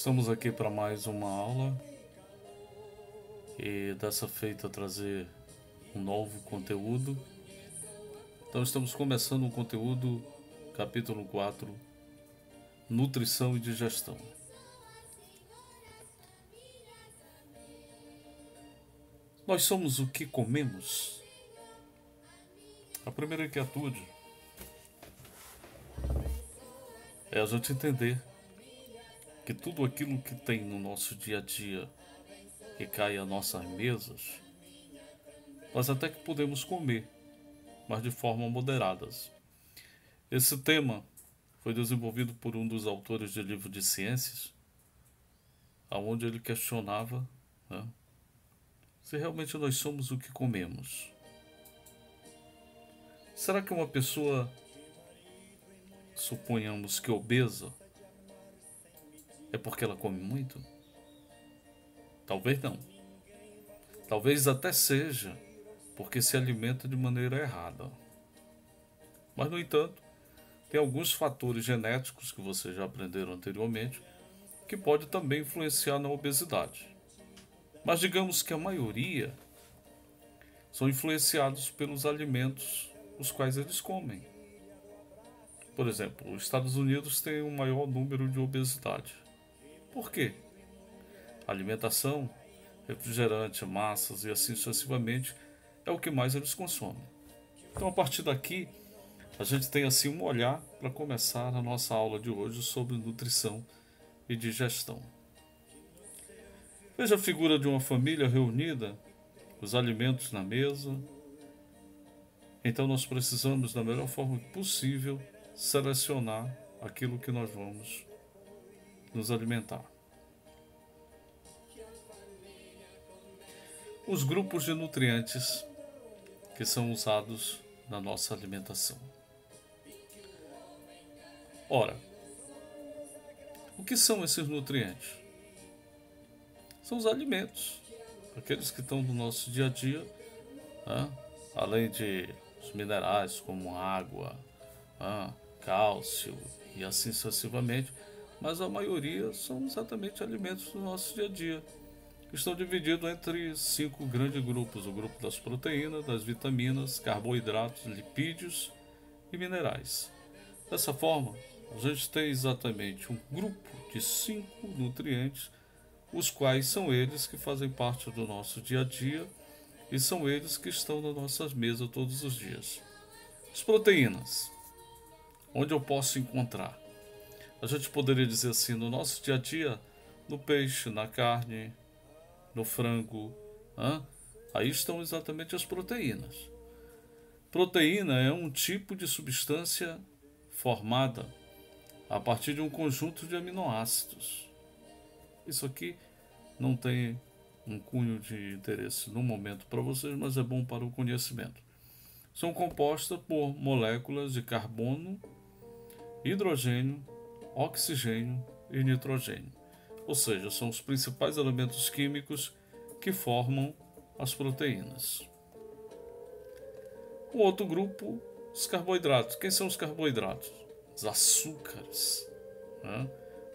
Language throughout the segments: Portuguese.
Estamos aqui para mais uma aula e dessa feita trazer um novo conteúdo. Então estamos começando um conteúdo, capítulo 4, Nutrição e Digestão. Nós somos o que comemos? A primeira inquietude é a gente entender que tudo aquilo que tem no nosso dia a dia, que cai às nossas mesas, nós até que podemos comer, mas de forma moderada. Esse tema foi desenvolvido por um dos autores de livro de ciências, onde ele questionava, né, se realmente nós somos o que comemos. Será que uma pessoa, suponhamos que obesa, é porque ela come muito? Talvez não. Talvez até seja porque se alimenta de maneira errada. Mas, no entanto, tem alguns fatores genéticos que vocês já aprenderam anteriormente que pode também influenciar na obesidade. Mas digamos que a maioria são influenciados pelos alimentos os quais eles comem. Por exemplo, os Estados Unidos têm o maior número de obesidade. Por quê? Alimentação, refrigerante, massas e assim sucessivamente é o que mais eles consomem. Então, a partir daqui, a gente tem assim um olhar para começar a nossa aula de hoje sobre nutrição e digestão. Veja a figura de uma família reunida, os alimentos na mesa. Então nós precisamos, da melhor forma possível, selecionar aquilo que nós vamos nos alimentar. Os grupos de nutrientes que são usados na nossa alimentação. Ora, o que são esses nutrientes? São os alimentos, aqueles que estão no nosso dia a dia, né? Além de os minerais como água, cálcio e assim sucessivamente, mas a maioria são exatamente alimentos do nosso dia a dia. Estão divididos entre 5 grandes grupos: o grupo das proteínas, das vitaminas, carboidratos, lipídios e minerais. Dessa forma, a gente tem exatamente um grupo de 5 nutrientes, os quais são eles que fazem parte do nosso dia a dia e são eles que estão nas nossas mesas todos os dias. As proteínas, onde eu posso encontrar? A gente poderia dizer assim, no nosso dia a dia, no peixe, na carne, no frango, aí estão exatamente as proteínas. Proteína é um tipo de substância formada a partir de um conjunto de aminoácidos. Isso aqui não tem um cunho de interesse no momento para vocês, mas é bom para o conhecimento. São compostas por moléculas de carbono, hidrogênio, oxigênio e nitrogênio. Ou seja, são os principais elementos químicos que formam as proteínas. O outro grupo, os carboidratos. Quem são os carboidratos? Os açúcares, né?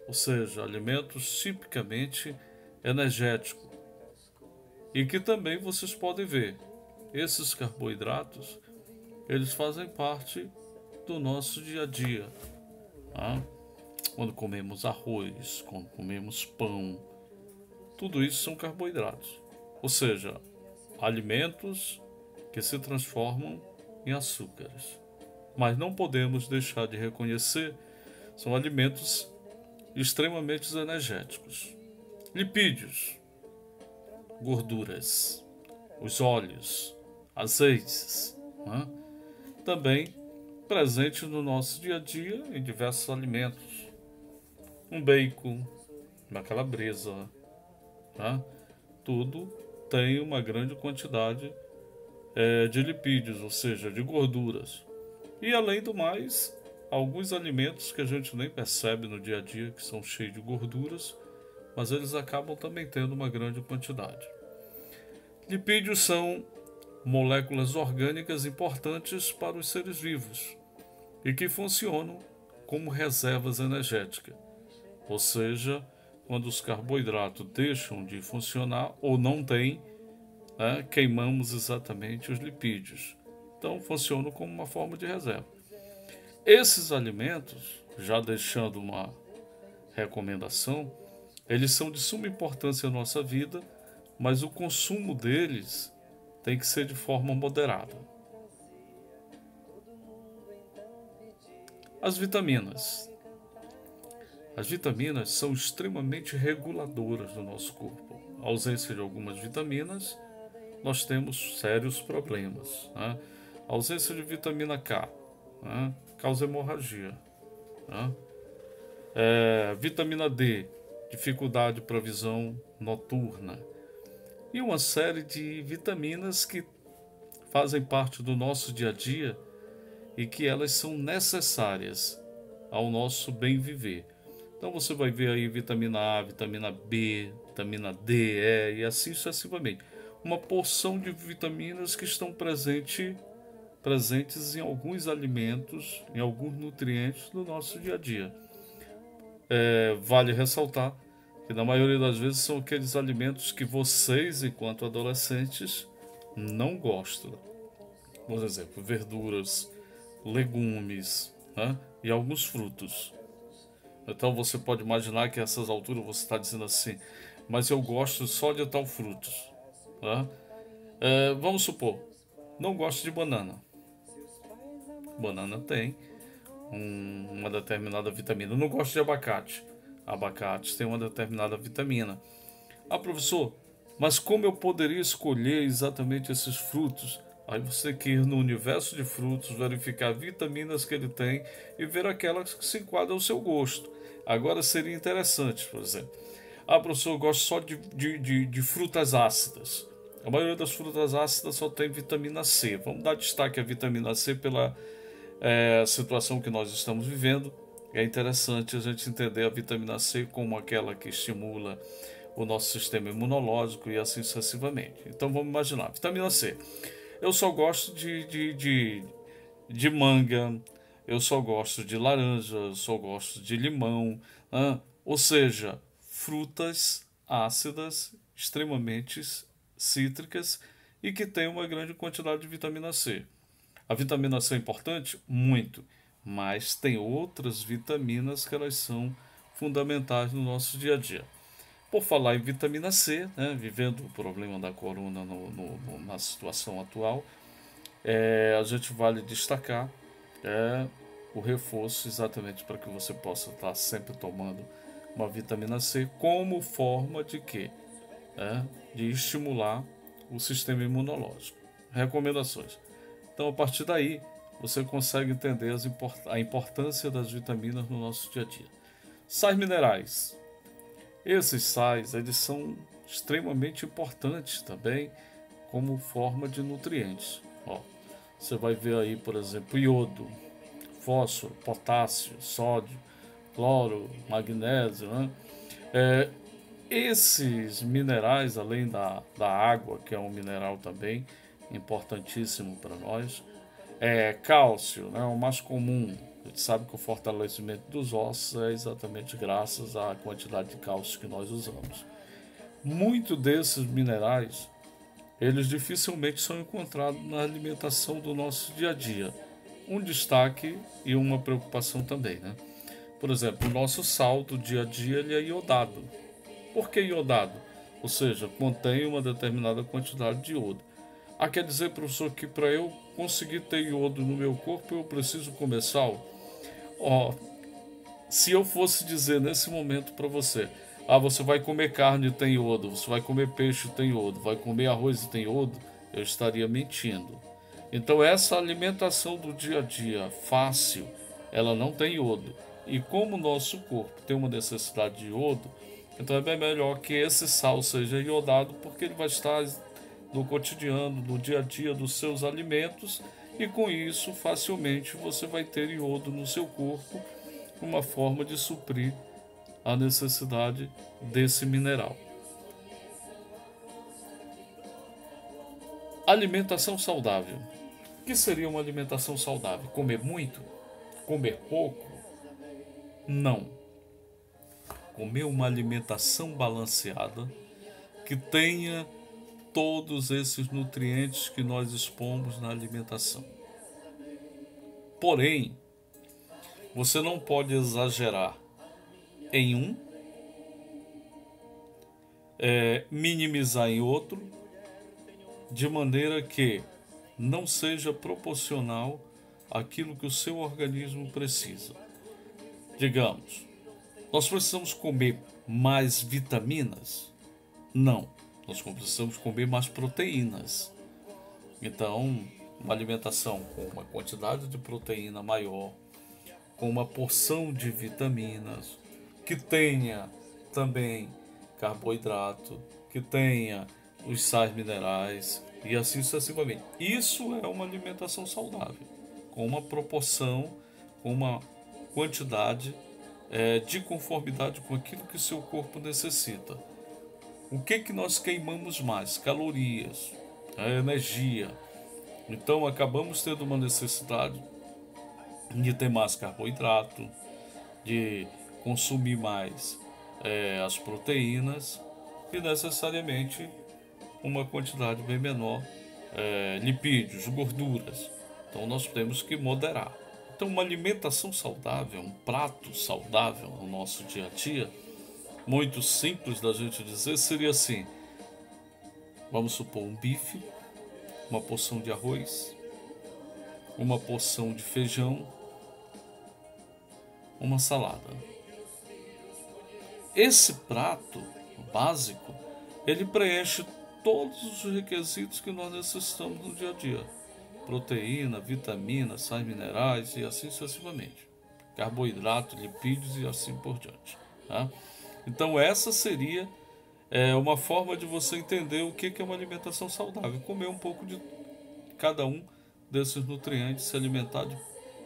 Ou seja, alimentos tipicamente energéticos. E que também vocês podem ver, esses carboidratos, eles fazem parte do nosso dia a dia. Quando comemos arroz, quando comemos pão, tudo isso são carboidratos. Ou seja, alimentos que se transformam em açúcares. Mas não podemos deixar de reconhecer, são alimentos extremamente energéticos. Lipídios, gorduras, os óleos, azeites, também presentes no nosso dia a dia em diversos alimentos. Um bacon, uma calabresa, tudo tem uma grande quantidade de lipídios, ou seja, de gorduras. E além do mais, alguns alimentos que a gente nem percebe no dia a dia, que são cheios de gorduras, mas eles acabam também tendo uma grande quantidade. Lipídios são moléculas orgânicas importantes para os seres vivos e que funcionam como reservas energéticas, ou seja, quando os carboidratos deixam de funcionar ou não tem, né, queimamos exatamente os lipídios. Então funcionam como uma forma de reserva. Esses alimentos, já deixando uma recomendação, eles são de suma importância na nossa vida, mas o consumo deles tem que ser de forma moderada. As vitaminas. As vitaminas são extremamente reguladoras do nosso corpo. A ausência de algumas vitaminas, nós temos sérios problemas, né? A ausência de vitamina K, né, causa hemorragia, né? Vitamina D, dificuldade para visão noturna. E uma série de vitaminas que fazem parte do nosso dia a dia e que elas são necessárias ao nosso bem viver. Então você vai ver aí vitamina A, vitamina B, vitamina D, E e assim sucessivamente. Uma porção de vitaminas que estão presentes em alguns alimentos, em alguns nutrientes do nosso dia a dia. Vale ressaltar que na maioria das vezes são aqueles alimentos que vocês, enquanto adolescentes, não gostam. Por exemplo, verduras, legumes, né, e alguns frutos. Então você pode imaginar que a essas alturas você está dizendo assim, mas eu gosto só de tal frutos. Né? Vamos supor, não gosto de banana. Banana tem uma determinada vitamina. Eu não gosto de abacate. Abacate tem uma determinada vitamina. Ah, professor, mas como eu poderia escolher exatamente esses frutos? Aí você tem que ir no universo de frutos, verificar vitaminas que ele tem e ver aquelas que se enquadram ao seu gosto. Agora seria interessante, por exemplo. Ah, professor, eu gosto só de frutas ácidas. A maioria das frutas ácidas só tem vitamina C. Vamos dar destaque à vitamina C pela situação que nós estamos vivendo. É interessante a gente entender a vitamina C como aquela que estimula o nosso sistema imunológico e assim sucessivamente. Então vamos imaginar, vitamina C. Eu só gosto de manga, eu só gosto de laranja, eu só gosto de limão, ou seja, frutas ácidas, extremamente cítricas e que têm uma grande quantidade de vitamina C. A vitamina C é importante? Muito, mas tem outras vitaminas que elas são fundamentais no nosso dia a dia. Por falar em vitamina C, né, vivendo o problema da corona na situação atual, a gente vale destacar o reforço exatamente para que você possa estar sempre tomando uma vitamina C como forma de quê? De estimular o sistema imunológico. Recomendações. Então, a partir daí, você consegue entender a importância das vitaminas no nosso dia a dia. Sais minerais. Esses sais, eles são extremamente importantes também como forma de nutrientes. Você vai ver aí, por exemplo, iodo, fósforo, potássio, sódio, cloro, magnésio, né? Esses minerais, além da água, que é um mineral também importantíssimo para nós, cálcio, né, o mais comum. A gente sabe que o fortalecimento dos ossos é exatamente graças à quantidade de cálcio que nós usamos. Muitos desses minerais, eles dificilmente são encontrados na alimentação do nosso dia a dia. Um destaque e uma preocupação também, né? Por exemplo, o nosso sal do dia a dia ele é iodado. Por que iodado? Ou seja, contém uma determinada quantidade de iodo. Quer dizer, professor, que para eu conseguir ter iodo no meu corpo eu preciso comer sal? Se eu fosse dizer nesse momento para você, você vai comer carne e tem iodo, você vai comer peixe e tem iodo, vai comer arroz e tem iodo, eu estaria mentindo. Então essa alimentação do dia a dia fácil, ela não tem iodo. E como o nosso corpo tem uma necessidade de iodo, então é bem melhor que esse sal seja iodado, porque ele vai estar no cotidiano, no dia a dia dos seus alimentos, e com isso facilmente você vai ter iodo no seu corpo, uma forma de suprir a necessidade desse mineral. Alimentação saudável. O que seria uma alimentação saudável? Comer muito? Comer pouco? Não. comer uma alimentação balanceada que tenha todos esses nutrientes que nós expomos na alimentação. Porém, você não pode exagerar em um, minimizar em outro, de maneira que não seja proporcional àquilo que o seu organismo precisa. Digamos, nós precisamos comer mais vitaminas? Não, nós precisamos comer mais proteínas. Então, uma alimentação com uma quantidade de proteína maior, com uma porção de vitaminas, que tenha também carboidrato, que tenha os sais minerais e assim sucessivamente. Isso é uma alimentação saudável, com uma proporção, com uma quantidade de conformidade com aquilo que o seu corpo necessita. O que nós queimamos mais? Calorias, a energia. Então acabamos tendo uma necessidade de ter mais carboidrato, de consumir mais as proteínas e necessariamente uma quantidade bem menor lipídios, gorduras. Então nós temos que moderar. Então uma alimentação saudável, um prato saudável no nosso dia a dia, muito simples da gente dizer, seria assim: vamos supor um bife, uma porção de arroz, uma porção de feijão, uma salada. Esse prato básico, ele preenche todos os requisitos que nós necessitamos no dia a dia: proteína, vitamina, sais minerais e assim sucessivamente, carboidrato, lipídios e assim por diante, tá? Então essa seria uma forma de você entender o que é uma alimentação saudável: comer um pouco de cada um desses nutrientes, se alimentar de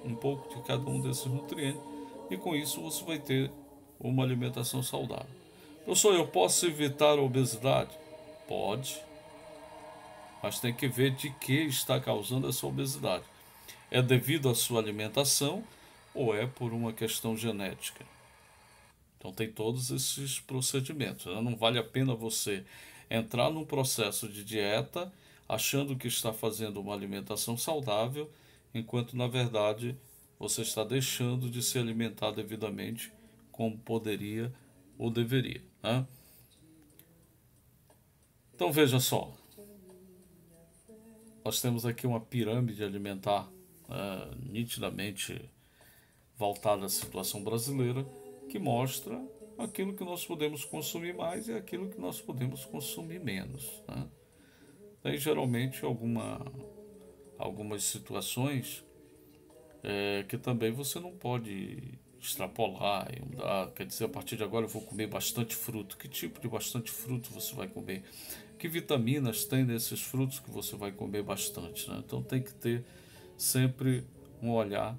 um pouco de cada um desses nutrientes, e com isso você vai ter uma alimentação saudável. Professor, eu posso evitar a obesidade? Pode, mas tem que ver de que está causando essa obesidade. É devido à sua alimentação ou é por uma questão genética? Então tem todos esses procedimentos. Não vale a pena você entrar num processo de dieta achando que está fazendo uma alimentação saudável, enquanto na verdade você está deixando de se alimentar devidamente como poderia ou deveria, né? Então veja só, nós temos aqui uma pirâmide alimentar nitidamente voltada à situação brasileira, que mostra aquilo que nós podemos consumir mais e aquilo que nós podemos consumir menos, né? Tem geralmente algumas situações que também você não pode extrapolar e mudar. Quer dizer, a partir de agora eu vou comer bastante fruto. Que tipo de bastante fruto você vai comer? Que vitaminas tem nesses frutos que você vai comer bastante, né? Então tem que ter sempre um olhar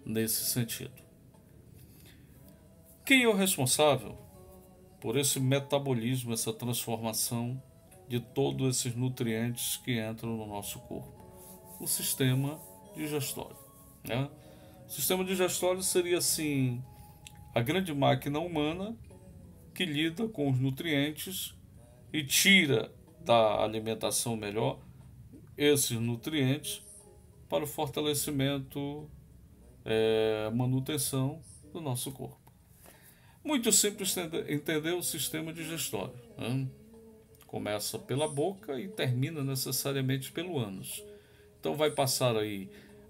nesse sentido. Quem é o responsável por esse metabolismo, essa transformação de todos esses nutrientes que entram no nosso corpo? O sistema digestório, né? O sistema digestório seria assim a grande máquina humana que lida com os nutrientes e tira da alimentação melhor esses nutrientes para o fortalecimento, manutenção do nosso corpo. Muito simples entender o sistema digestório, né? Começa pela boca e termina necessariamente pelo ânus. Então vai passar aí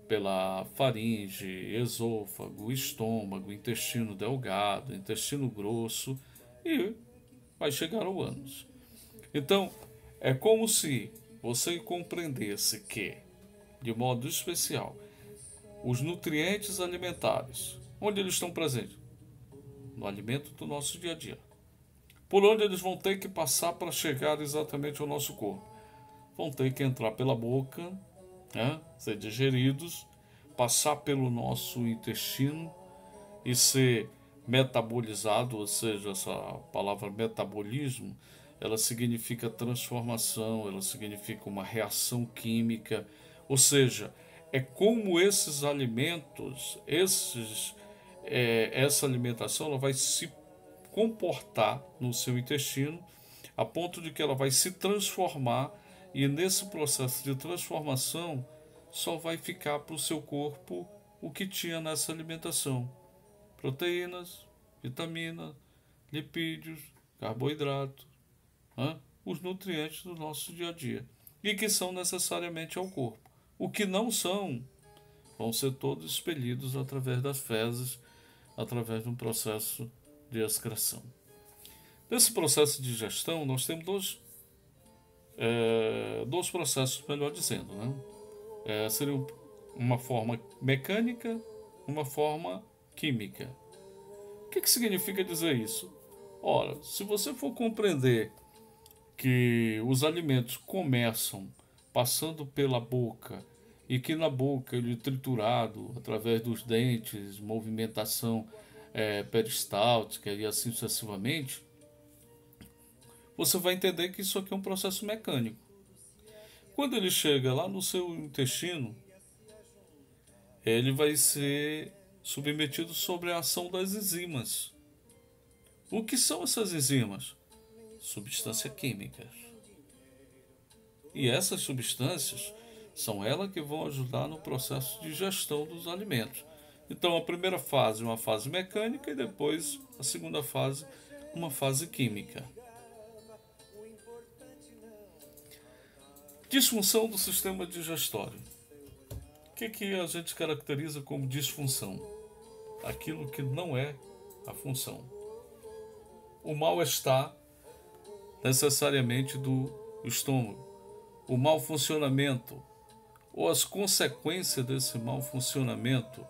pela faringe, esôfago, estômago, intestino delgado, intestino grosso e vai chegar ao ânus. Então é como se você compreendesse que, de modo especial, os nutrientes alimentares, onde eles estão presentes? No alimento do nosso dia a dia. Por onde eles vão ter que passar para chegar exatamente ao nosso corpo? Vão ter que entrar pela boca, né, ser digeridos, passar pelo nosso intestino e ser metabolizado, ou seja, essa palavra metabolismo, ela significa transformação, ela significa uma reação química, ou seja, é como esses alimentos, essa alimentação ela vai se comportar no seu intestino, a ponto de que ela vai se transformar, e nesse processo de transformação só vai ficar para o seu corpo o que tinha nessa alimentação: proteínas, vitamina, lipídios, carboidratos, os nutrientes do nosso dia a dia, e que são necessariamente ao corpo. O que não são, vão ser todos expelidos através das fezes, através de um processo de excreção. Nesse processo de digestão, nós temos dois processos, melhor dizendo, seria uma forma mecânica, uma forma química. O que significa dizer isso? Ora, se você for compreender que os alimentos começam passando pela boca e que na boca ele é triturado através dos dentes, movimentação peristáltica e assim sucessivamente, você vai entender que isso aqui é um processo mecânico. Quando ele chega lá no seu intestino, ele vai ser submetido sobre a ação das enzimas. O que são essas enzimas? Substâncias químicas. E essas substâncias são elas que vão ajudar no processo de digestão dos alimentos. Então a primeira fase é uma fase mecânica e depois a segunda fase uma fase química. Disfunção do sistema digestório. O que a gente caracteriza como disfunção? Aquilo que não é a função. O mal-estar necessariamente do estômago, o mau funcionamento ou as consequências desse mau funcionamento.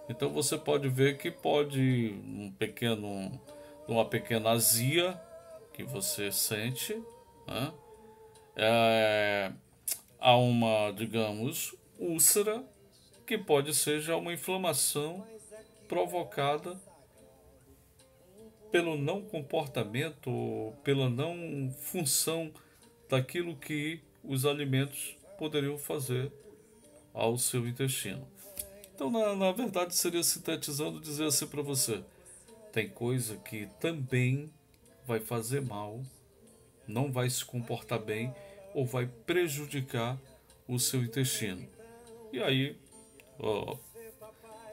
Então você pode ver que pode uma pequena azia que você sente, há uma, digamos, úlcera, que pode ser já uma inflamação provocada pelo não comportamento, ou pela não função daquilo que os alimentos poderiam fazer ao seu intestino. Então, na verdade, seria sintetizando dizer assim para você: tem coisa que também vai fazer mal, não vai se comportar bem ou vai prejudicar o seu intestino. E aí,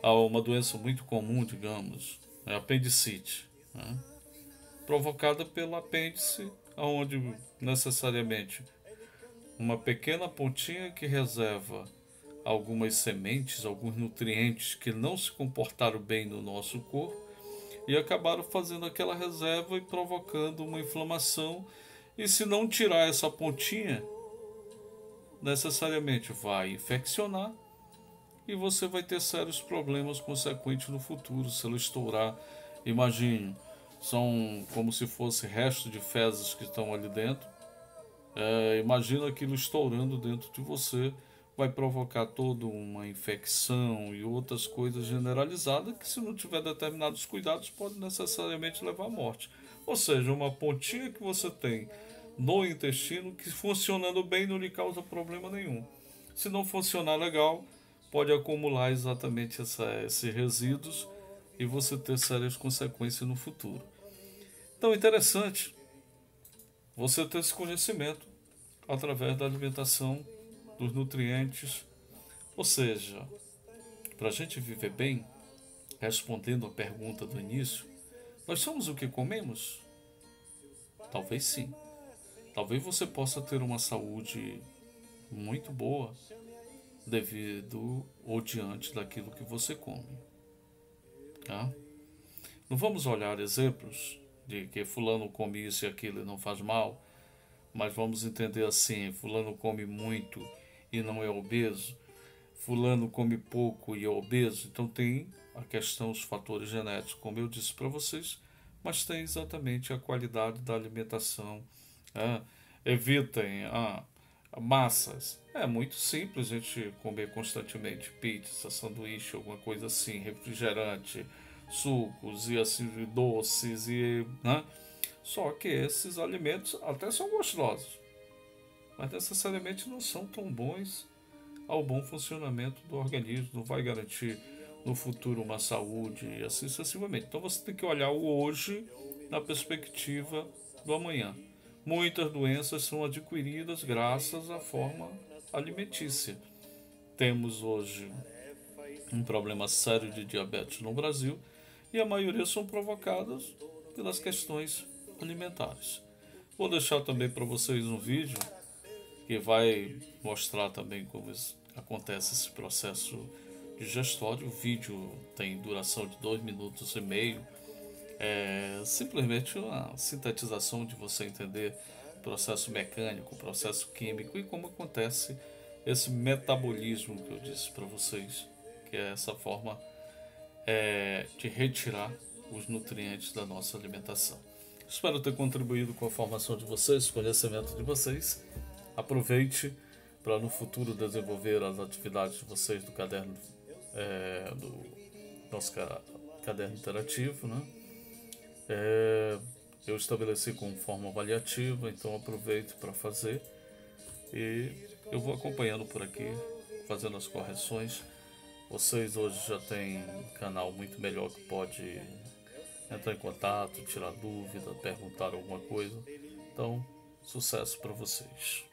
há uma doença muito comum, digamos, a apendicite, provocada pelo apêndice, onde necessariamente uma pequena pontinha que reserva algumas sementes, alguns nutrientes que não se comportaram bem no nosso corpo e acabaram fazendo aquela reserva e provocando uma inflamação. E se não tirar essa pontinha, necessariamente vai infeccionar e você vai ter sérios problemas consequentes no futuro. Se ela estourar, imagine, são como se fosse restos de fezes que estão ali dentro. Imagina aquilo estourando dentro de você, vai provocar toda uma infecção e outras coisas generalizadas que, se não tiver determinados cuidados, pode necessariamente levar à morte. Ou seja, uma pontinha que você tem no intestino que, funcionando bem, não lhe causa problema nenhum. Se não funcionar legal, pode acumular exatamente esses resíduos e você ter sérias consequências no futuro. Então é interessante você ter esse conhecimento através da alimentação, dos nutrientes. Ou seja, para a gente viver bem, respondendo a pergunta do início, nós somos o que comemos? Talvez sim. Talvez você possa ter uma saúde muito boa devido ou diante daquilo que você come. Não vamos olhar exemplos de que fulano come isso e aquilo e não faz mal, mas vamos entender assim: fulano come muito e não é obeso, fulano come pouco e é obeso. Então tem a questão, os fatores genéticos, como eu disse para vocês, mas tem exatamente a qualidade da alimentação. Evitem massas. É muito simples a gente comer constantemente pizza, sanduíche, alguma coisa assim, refrigerante, sucos e assim, doces e só que esses alimentos até são gostosos, mas necessariamente não são tão bons ao bom funcionamento do organismo. Não vai garantir no futuro uma saúde e assim sucessivamente. Então você tem que olhar o hoje na perspectiva do amanhã. Muitas doenças são adquiridas graças à forma alimentícia. Temos hoje um problema sério de diabetes no Brasil e a maioria são provocadas pelas questões alimentares. Vou deixar também para vocês um vídeo que vai mostrar também como acontece esse processo digestório. O vídeo tem duração de 2 minutos e meio. É simplesmente uma sintetização de você entender o processo mecânico, o processo químico e como acontece esse metabolismo que eu disse para vocês, que é essa forma de retirar os nutrientes da nossa alimentação. Espero ter contribuído com a formação de vocês, com o conhecimento de vocês. Aproveite para no futuro desenvolver as atividades de vocês do caderno, do nosso caderno interativo, né? Eu estabeleci como forma avaliativa, então aproveite para fazer e eu vou acompanhando por aqui, fazendo as correções. Vocês hoje já têm um canal muito melhor que pode entrar em contato, tirar dúvida, perguntar alguma coisa. Então, sucesso para vocês.